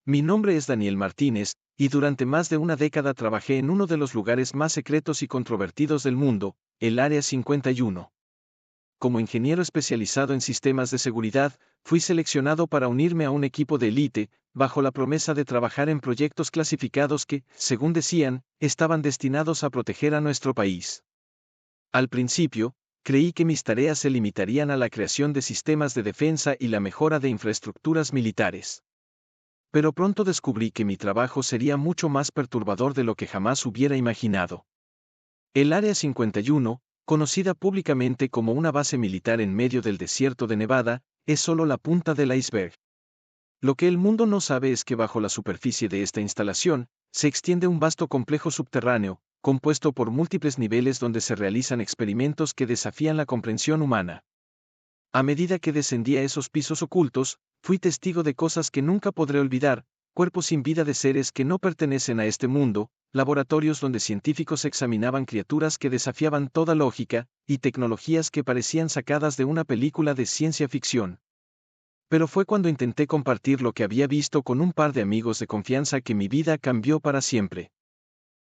Mi nombre es Daniel Martínez, y durante más de una década trabajé en uno de los lugares más secretos y controvertidos del mundo, el Área 51. Como ingeniero especializado en sistemas de seguridad, fui seleccionado para unirme a un equipo de élite, bajo la promesa de trabajar en proyectos clasificados que, según decían, estaban destinados a proteger a nuestro país. Al principio, creí que mis tareas se limitarían a la creación de sistemas de defensa y la mejora de infraestructuras militares. Pero pronto descubrí que mi trabajo sería mucho más perturbador de lo que jamás hubiera imaginado. El Área 51, conocida públicamente como una base militar en medio del desierto de Nevada, es solo la punta del iceberg. Lo que el mundo no sabe es que bajo la superficie de esta instalación, se extiende un vasto complejo subterráneo, compuesto por múltiples niveles donde se realizan experimentos que desafían la comprensión humana. A medida que descendía esos pisos ocultos, fui testigo de cosas que nunca podré olvidar, cuerpos sin vida de seres que no pertenecen a este mundo, laboratorios donde científicos examinaban criaturas que desafiaban toda lógica, y tecnologías que parecían sacadas de una película de ciencia ficción. Pero fue cuando intenté compartir lo que había visto con un par de amigos de confianza que mi vida cambió para siempre.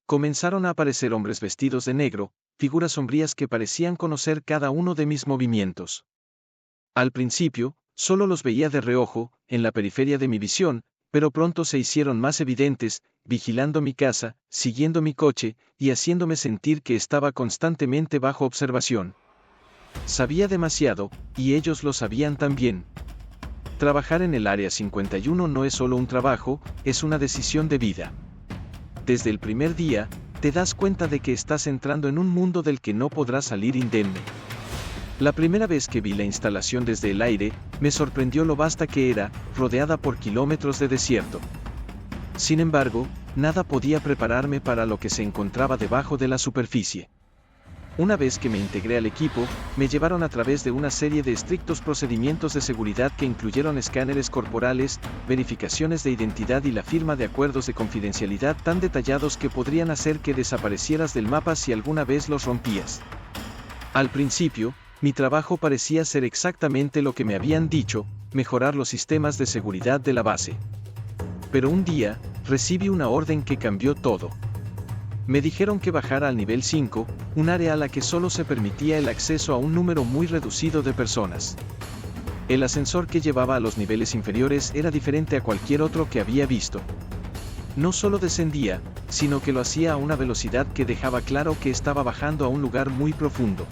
Comenzaron a aparecer hombres vestidos de negro, figuras sombrías que parecían conocer cada uno de mis movimientos. Al principio, solo los veía de reojo, en la periferia de mi visión, pero pronto se hicieron más evidentes, vigilando mi casa, siguiendo mi coche, y haciéndome sentir que estaba constantemente bajo observación. Sabía demasiado, y ellos lo sabían también. Trabajar en el Área 51 no es solo un trabajo, es una decisión de vida. Desde el primer día, te das cuenta de que estás entrando en un mundo del que no podrás salir indemne. La primera vez que vi la instalación desde el aire, me sorprendió lo vasta que era, rodeada por kilómetros de desierto. Sin embargo, nada podía prepararme para lo que se encontraba debajo de la superficie. Una vez que me integré al equipo, me llevaron a través de una serie de estrictos procedimientos de seguridad que incluyeron escáneres corporales, verificaciones de identidad y la firma de acuerdos de confidencialidad tan detallados que podrían hacer que desaparecieras del mapa si alguna vez los rompías. Al principio, mi trabajo parecía ser exactamente lo que me habían dicho, mejorar los sistemas de seguridad de la base. Pero un día, recibí una orden que cambió todo. Me dijeron que bajara al nivel 5, un área a la que solo se permitía el acceso a un número muy reducido de personas. El ascensor que llevaba a los niveles inferiores era diferente a cualquier otro que había visto. No solo descendía, sino que lo hacía a una velocidad que dejaba claro que estaba bajando a un lugar muy profundo.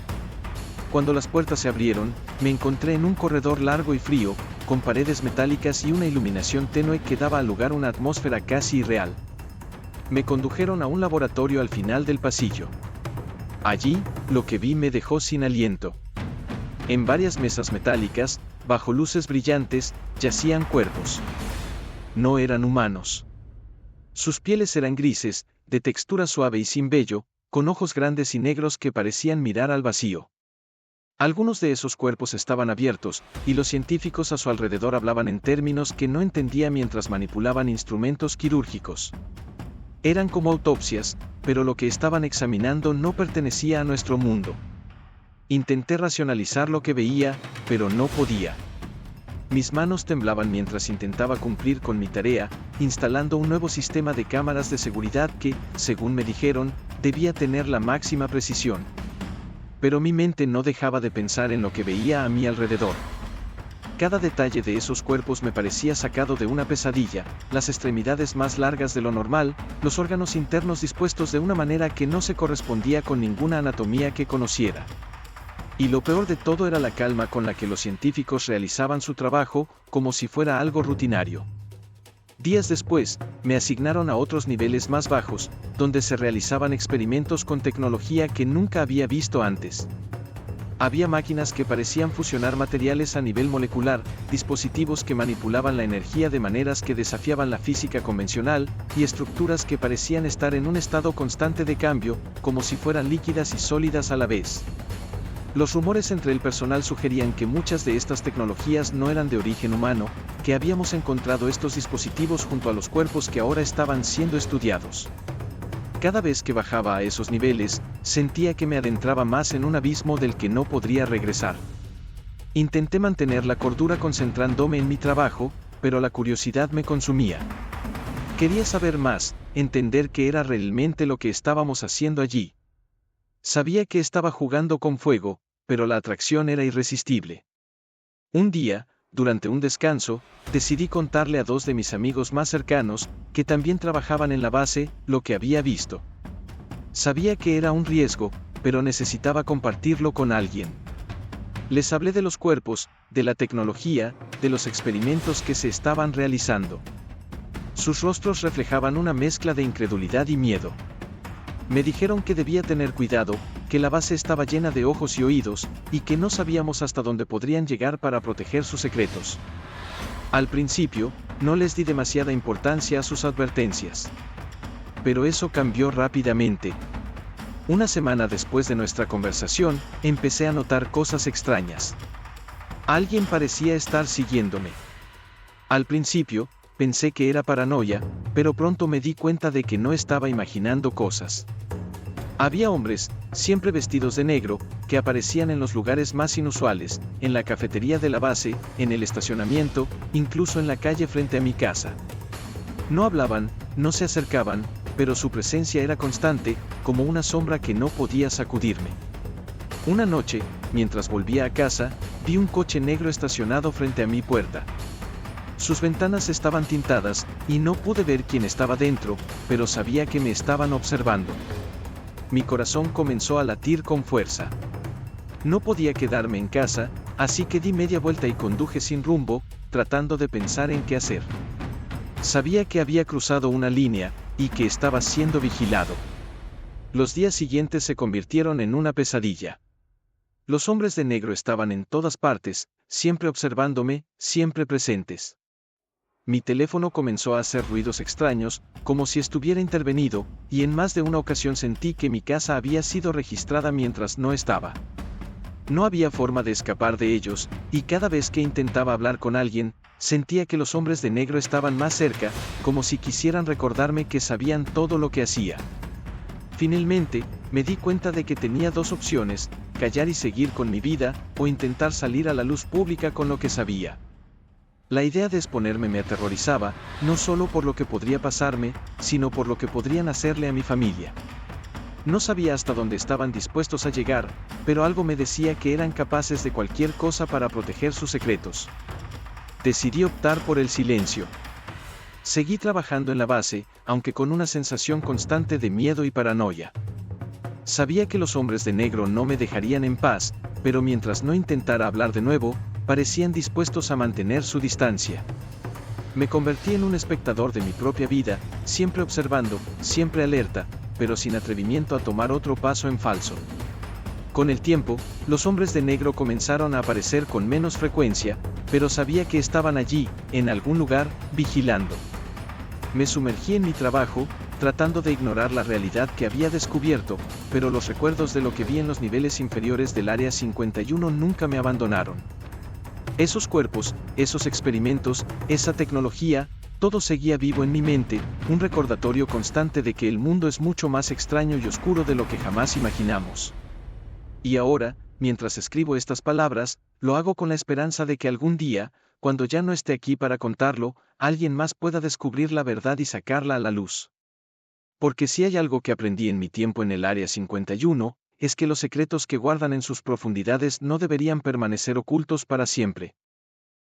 Cuando las puertas se abrieron, me encontré en un corredor largo y frío, con paredes metálicas y una iluminación tenue que daba al lugar una atmósfera casi irreal. Me condujeron a un laboratorio al final del pasillo. Allí, lo que vi me dejó sin aliento. En varias mesas metálicas, bajo luces brillantes, yacían cuerpos. No eran humanos. Sus pieles eran grises, de textura suave y sin vello, con ojos grandes y negros que parecían mirar al vacío. Algunos de esos cuerpos estaban abiertos, y los científicos a su alrededor hablaban en términos que no entendía mientras manipulaban instrumentos quirúrgicos. Eran como autopsias, pero lo que estaban examinando no pertenecía a nuestro mundo. Intenté racionalizar lo que veía, pero no podía. Mis manos temblaban mientras intentaba cumplir con mi tarea, instalando un nuevo sistema de cámaras de seguridad que, según me dijeron, debía tener la máxima precisión. Pero mi mente no dejaba de pensar en lo que veía a mi alrededor. Cada detalle de esos cuerpos me parecía sacado de una pesadilla, las extremidades más largas de lo normal, los órganos internos dispuestos de una manera que no se correspondía con ninguna anatomía que conociera. Y lo peor de todo era la calma con la que los científicos realizaban su trabajo, como si fuera algo rutinario. Días después, me asignaron a otros niveles más bajos, donde se realizaban experimentos con tecnología que nunca había visto antes. Había máquinas que parecían fusionar materiales a nivel molecular, dispositivos que manipulaban la energía de maneras que desafiaban la física convencional, y estructuras que parecían estar en un estado constante de cambio, como si fueran líquidas y sólidas a la vez. Los rumores entre el personal sugerían que muchas de estas tecnologías no eran de origen humano, que habíamos encontrado estos dispositivos junto a los cuerpos que ahora estaban siendo estudiados. Cada vez que bajaba a esos niveles, sentía que me adentraba más en un abismo del que no podría regresar. Intenté mantener la cordura concentrándome en mi trabajo, pero la curiosidad me consumía. Quería saber más, entender qué era realmente lo que estábamos haciendo allí. Sabía que estaba jugando con fuego, pero la atracción era irresistible. Un día, durante un descanso, decidí contarle a dos de mis amigos más cercanos, que también trabajaban en la base, lo que había visto. Sabía que era un riesgo, pero necesitaba compartirlo con alguien. Les hablé de los cuerpos, de la tecnología, de los experimentos que se estaban realizando. Sus rostros reflejaban una mezcla de incredulidad y miedo. Me dijeron que debía tener cuidado, que la base estaba llena de ojos y oídos, y que no sabíamos hasta dónde podrían llegar para proteger sus secretos. Al principio, no les di demasiada importancia a sus advertencias. Pero eso cambió rápidamente. Una semana después de nuestra conversación, empecé a notar cosas extrañas. Alguien parecía estar siguiéndome. Al principio, pensé que era paranoia, pero pronto me di cuenta de que no estaba imaginando cosas. Había hombres, siempre vestidos de negro, que aparecían en los lugares más inusuales, en la cafetería de la base, en el estacionamiento, incluso en la calle frente a mi casa. No hablaban, no se acercaban, pero su presencia era constante, como una sombra que no podía sacudirme. Una noche, mientras volvía a casa, vi un coche negro estacionado frente a mi puerta. Sus ventanas estaban tintadas, y no pude ver quién estaba dentro, pero sabía que me estaban observando. Mi corazón comenzó a latir con fuerza. No podía quedarme en casa, así que di media vuelta y conduje sin rumbo, tratando de pensar en qué hacer. Sabía que había cruzado una línea, y que estaba siendo vigilado. Los días siguientes se convirtieron en una pesadilla. Los hombres de negro estaban en todas partes, siempre observándome, siempre presentes. Mi teléfono comenzó a hacer ruidos extraños, como si estuviera intervenido, y en más de una ocasión sentí que mi casa había sido registrada mientras no estaba. No había forma de escapar de ellos, y cada vez que intentaba hablar con alguien, sentía que los hombres de negro estaban más cerca, como si quisieran recordarme que sabían todo lo que hacía. Finalmente, me di cuenta de que tenía dos opciones: callar y seguir con mi vida, o intentar salir a la luz pública con lo que sabía. La idea de exponerme me aterrorizaba, no solo por lo que podría pasarme, sino por lo que podrían hacerle a mi familia. No sabía hasta dónde estaban dispuestos a llegar, pero algo me decía que eran capaces de cualquier cosa para proteger sus secretos. Decidí optar por el silencio. Seguí trabajando en la base, aunque con una sensación constante de miedo y paranoia. Sabía que los hombres de negro no me dejarían en paz, pero mientras no intentara hablar de nuevo, parecían dispuestos a mantener su distancia. Me convertí en un espectador de mi propia vida, siempre observando, siempre alerta, pero sin atrevimiento a tomar otro paso en falso. Con el tiempo, los hombres de negro comenzaron a aparecer con menos frecuencia, pero sabía que estaban allí, en algún lugar, vigilando. Me sumergí en mi trabajo, tratando de ignorar la realidad que había descubierto, pero los recuerdos de lo que vi en los niveles inferiores del Área 51 nunca me abandonaron. Esos cuerpos, esos experimentos, esa tecnología, todo seguía vivo en mi mente, un recordatorio constante de que el mundo es mucho más extraño y oscuro de lo que jamás imaginamos. Y ahora, mientras escribo estas palabras, lo hago con la esperanza de que algún día, cuando ya no esté aquí para contarlo, alguien más pueda descubrir la verdad y sacarla a la luz. Porque si hay algo que aprendí en mi tiempo en el Área 51, es que los secretos que guardan en sus profundidades no deberían permanecer ocultos para siempre.